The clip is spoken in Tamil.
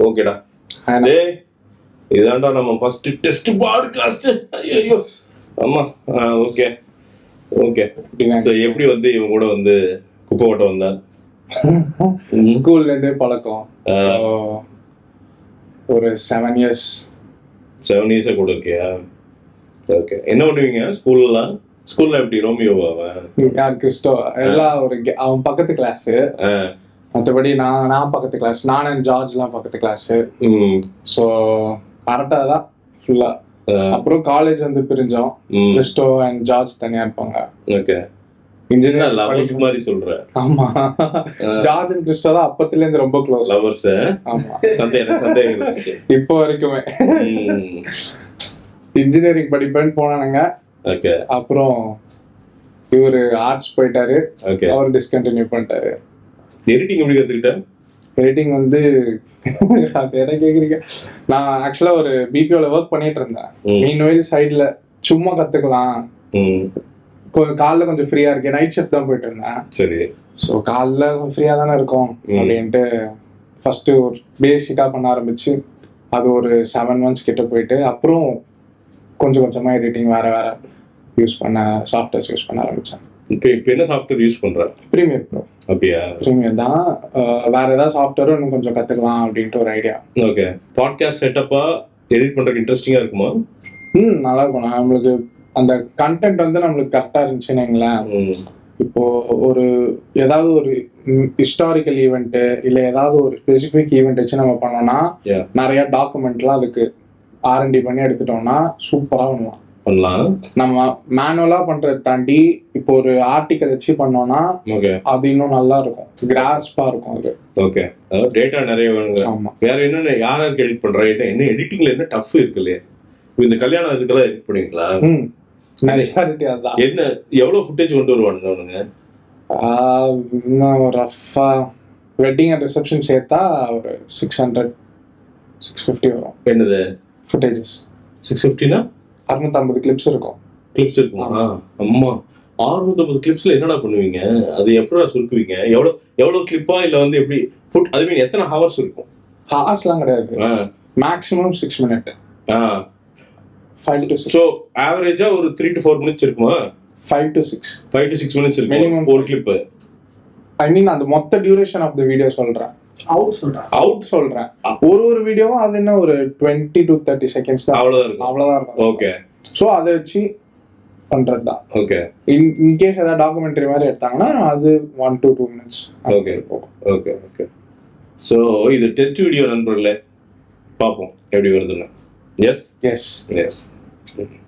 ஓகேடா. டேய் இதான்டா நம்ம ஃபர்ஸ்ட் டெஸ்ட் பாட்காஸ்ட். ஐயோ ஆமா. Okay okay. ஸோ எப்படி வந்து இவங்க கூட வந்து குப்பை ஓட்ட வந்தா? ஸ்கூல்ல இருந்தே பழக்கம். ஒரு 7 years. 7 years கூட இருக்கியா? ஓகே. என்ன பண்ணுவீங்க ஸ்கூல்லாம்? ஸ்கூல்ல எப்படி ரோமியோவா? யார் கிறிஸ்டோ? எல்லாம் ஒரு அவன் பக்கத்து கிளாஸ். மற்றபடி நான் பக்கத்து கிளாஸ். நான் அண்ட் ஜார்ஜ்லாம் பக்கத்து கிளாஸ். ஸோ கரெக்டாக தான் ஃபுல்லா. அப்புறம் காலேஜ் வந்து பிரிஞ்சோம். கிறிஸ்டோ அண்ட் ஜார்ஜ் தனியா இருப்பாங்க. ஓகே. இன்ஜினியர் லவர்ஸ் மாதிரி சொல்ற? ஆமா, ஜார்ஜ் அண்ட் கிறிஸ்டோ தான் அப்பத்துல இருந்து ரொம்ப க்ளோஸ். லவர்ஸ்? ஆமா, சந்தேகம் இப்போ வரைக்குமே. இன்ஜினியரிங் படிப்பேன்னு போனானுங்க. ஓகே. அப்புறம் இவரு ஆர்ட்ஸ் போயிட்டாரு. ஓகே. அவர் டிஸ்கண்டினியூ பண்ணிட்டாரு. எடிட்டிங் எப்படி கத்துக்கிட்டேன்? எடிட்டிங் வந்து என்ன கேக்குறீங்க? நான் ஆக்சுவலா ஒரு பிபிஓல ஒர்க் பண்ணிட்டு இருந்தேன். மீன்வைல் சைட்ல சும்மா கத்துக்கலாம். காலைல கொஞ்சம் ஃப்ரீயா இருக்கு. நைட் ஷிஃப்ட் தான் போயிட்டு இருந்தேன். சரி. ஸோ காலைல கொஞ்சம் ஃப்ரீயா தானே இருக்கும் அப்படின்ட்டு ஃபர்ஸ்ட் ஒரு பேசிக்கா பண்ண ஆரம்பிச்சு அது ஒரு 7 months கிட்ட போயிட்டு அப்புறம் கொஞ்சம் கொஞ்சமா எடிட்டிங் வேற யூஸ் பண்ண சாஃப்ட்வேர்ஸ் யூஸ் பண்ண ஆரம்பிச்சேன். இப்போ என்ன சாஃப்ட்வேர் யூஸ் பண்ற? Premiere pro. அப்படியா? ப்ரீமியர் தான். வேற ஏதாவது சாஃப்ட்வேரும் இன்னும் கொஞ்சம் கத்துக்கலாம் அப்படின்ட்டு ஒரு ஐடியா. ஓகே. பாட்காஸ்ட் செட்டப்பா எடிட் பண்றதுக்கு இன்ட்ரெஸ்டிங்கா இருக்குமா? நல்லா இருக்கும். நம்மளுக்கு அந்த கண்டென்ட் வந்து நம்மளுக்கு கரெக்டா இருந்துச்சுன்னு வைங்களேன். இப்போ ஒரு ஏதாவது ஒரு ஹிஸ்டாரிக்கல் ஈவெண்ட் இல்ல ஏதாவது ஒரு ஸ்பெசிபிக் ஈவெண்ட் வச்சு நம்ம பண்ணோம்னா நிறைய டாக்குமெண்ட்லாம் அதுக்கு R&D பண்ணி எடுத்துட்டோம்னா சூப்பரா பண்ணலாம். நம்ம மேனுவலா பண்றதை தாண்டி இப்போ ஒரு ஆர்டிக்கல் வச்சு பண்ணோம்னா அது இன்னும் நல்லா இருக்கும், கிராஸ்பா இருக்கும் அது. ஓகே. டேட்டா நிறைய வேணுங்க. ஆமா. வேற என்ன யாருக்கு எடிட் பண்ற? என்ன எடிட்டிங்ல என்ன டஃப் இருக்கு இல்லையா? இந்த கல்யாணம் இதுக்கெல்லாம் எடிட் பண்ணுவீங்களா? மெஜாரிட்டி அதான். என்ன எவ்வளவு ஃபுட்டேஜ் கொண்டு வருவானுங்க அவனுங்க? ரஃபா வெட்டிங் அண்ட் ரிசப்ஷன் சேர்த்தா ஒரு 600-650 வரும். என்னது ஃபுட்டேஜஸ்? 650னா 650 கிளிப்ஸ் இருக்கும். கிளிப்ஸ் இருக்குமா? அம்மா 650 கிளிப்ஸ்ல என்னடா பண்ணுவீங்க? அது எப்படா சுருக்குவீங்க? எவ்வளவு கிளிப்பா இல்ல வந்து எப்படி ஃபுட்? அது மீன் எத்தனை ஹவர்ஸ் இருக்கும்? ஹவர்ஸ்லாம் கிடையாது. Maximum 6 minutes. 5 to 6. சோ ஆவரேஜா ஒரு 3 to 4 minutes இருக்குமா? 5 to 6 minutes இருக்கும் மினிமம் ஒரு கிளிப். ஐ மீன் அந்த மொத்த டியூரேஷன் ஆஃப் தி வீடியோ சொல்றேன். அவுட் சொல்றேன். ஒரு வீடியோவும் அது என்ன ஒரு 20 to 30 seconds தான். அவ்வளவுதான் இருக்கும். ஓகே. சோ அதை வச்சு பண்றது தான். ஓகே. இன்கேஸ் ஏதாவது டாக்குமெண்ட்ரி மாதிரி எடுத்தாங்கன்னா அது 1 to 2 minutes. Okay okay okay. So இது டெஸ்ட் வீடியோ நண்பர்களே, பார்ப்போம் எப்படி வருதுன்னு. எஸ்.